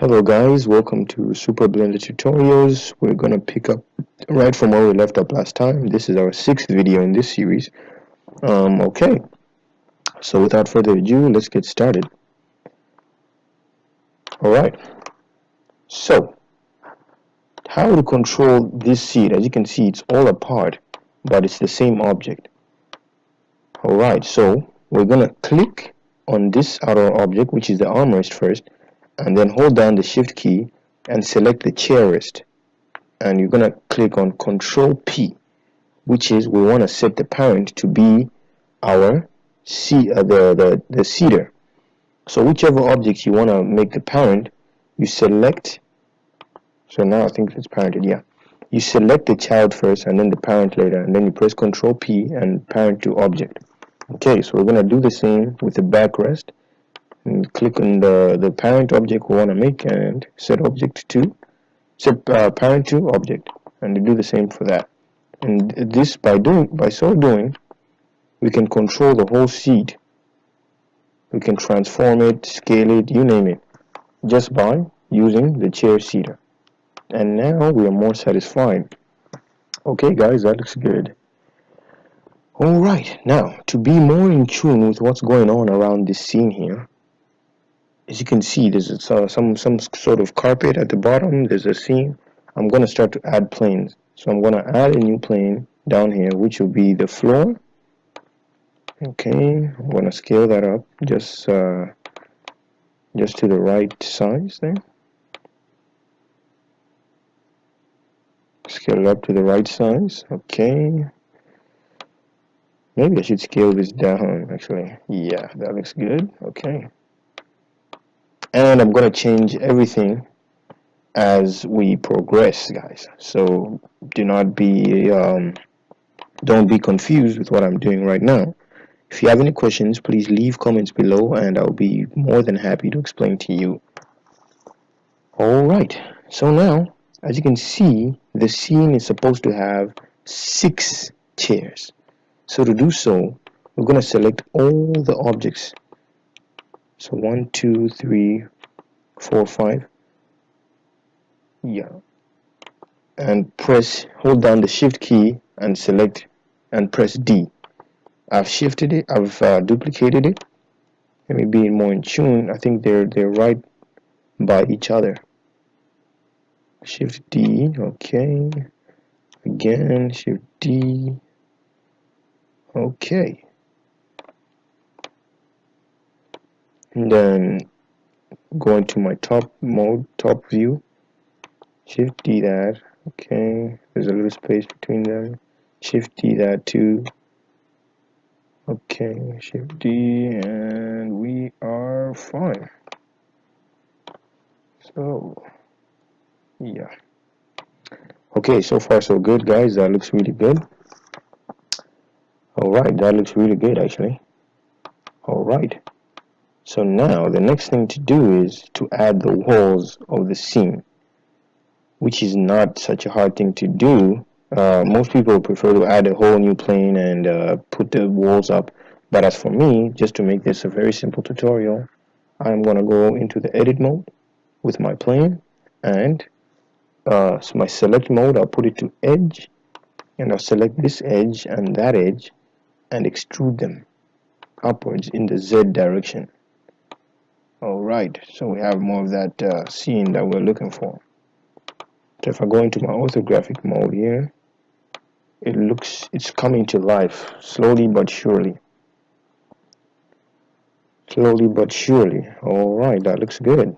Hello guys, welcome to Super Blender Tutorials. We're gonna pick up right from where we left up last time. This is our sixth video in this series. Okay, so without further ado, let's get started. Alright, so how to control this seed? As you can see, it's all apart, but it's the same object. Alright, so we're gonna click on this outer object, which is the armrest first, and then hold down the shift key and select the chair rest, and you're gonna click on Control P, which is we want to set the parent to be our the seeder. So whichever object you want to make the parent, you select. So now I think it's parented. Yeah, you select the child first and then the parent later, and then you press Control P and parent to object. Okay, so we're gonna do the same with the backrest. And click on the parent object we want to make and set object to set parent to object, and you do the same for that. And this by so doing, we can control the whole seed. We can transform it, scale it, you name it, just by using the chair seeder. And now we are more satisfied. Okay guys, that looks good. Alright, now to be more in tune with what's going on around this scene here, as you can see, there's some sort of carpet at the bottom. There's a scene. I'm going to start to add planes. So I'm going to add a new plane down here, which will be the floor. Okay, I'm going to scale that up just to the right size there. Scale it up to the right size. Okay. Maybe I should scale this down, actually. Yeah, that looks good. Okay. And I'm going to change everything as we progress, guys. So do not be don't be confused with what I'm doing right now. If you have any questions, please leave comments below and I'll be more than happy to explain to you. Alright, so now as you can see, the scene is supposed to have 6 chairs. So to do so, we're going to select all the objects. So 1, 2, 3, 4, 5. Yeah. And hold down the shift key and select and press D. I've shifted it, I've duplicated it. Let me be more in tune. I think they're right by each other. Shift D, okay. Again, shift D. Okay. And then go into my top view. Shift D that. Okay. There's a little space between them. Shift D that too. Okay, shift D, and we are fine. So yeah, okay, so far so good, guys. That looks really good. Alright, that looks really good actually. Alright, so now the next thing to do is to add the walls of the scene, which is not such a hard thing to do. Most people prefer to add a whole new plane and put the walls up, but as for me, just to make this a very simple tutorial, I'm going to go into the edit mode with my plane, and so my select mode, I'll put it to edge, and I'll select this edge and that edge and extrude them upwards in the Z direction. Alright, so we have more of that scene that we're looking for. So if I go into my orthographic mode here, it's coming to life slowly but surely. Slowly but surely. Alright, that looks good.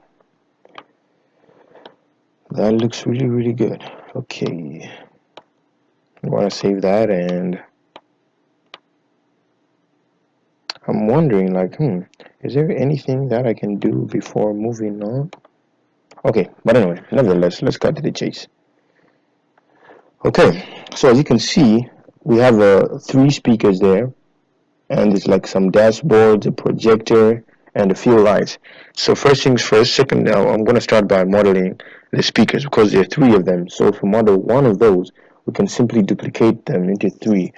That looks really good. Okay. I want to save that, and I'm wondering like, is there anything that I can do before moving on? Okay, but anyway, nevertheless, let's cut to the chase. Okay, so as you can see, we have 3 speakers there, and there's like some dashboards, a projector, and a few lights. So first things first, now I'm going to start by modeling the speakers because there are 3 of them. So if we model one of those, we can simply duplicate them into 3.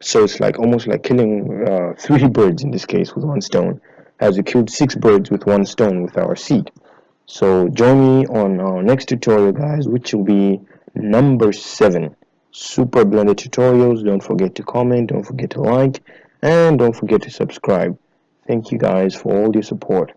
So it's like almost like killing 3 birds in this case with 1 stone, as we killed 6 birds with 1 stone with our seed. So join me on our next tutorial, guys, which will be number 7, Super Blender tutorials. Don't forget to comment, don't forget to like, and don't forget to subscribe. Thank you guys for all your support.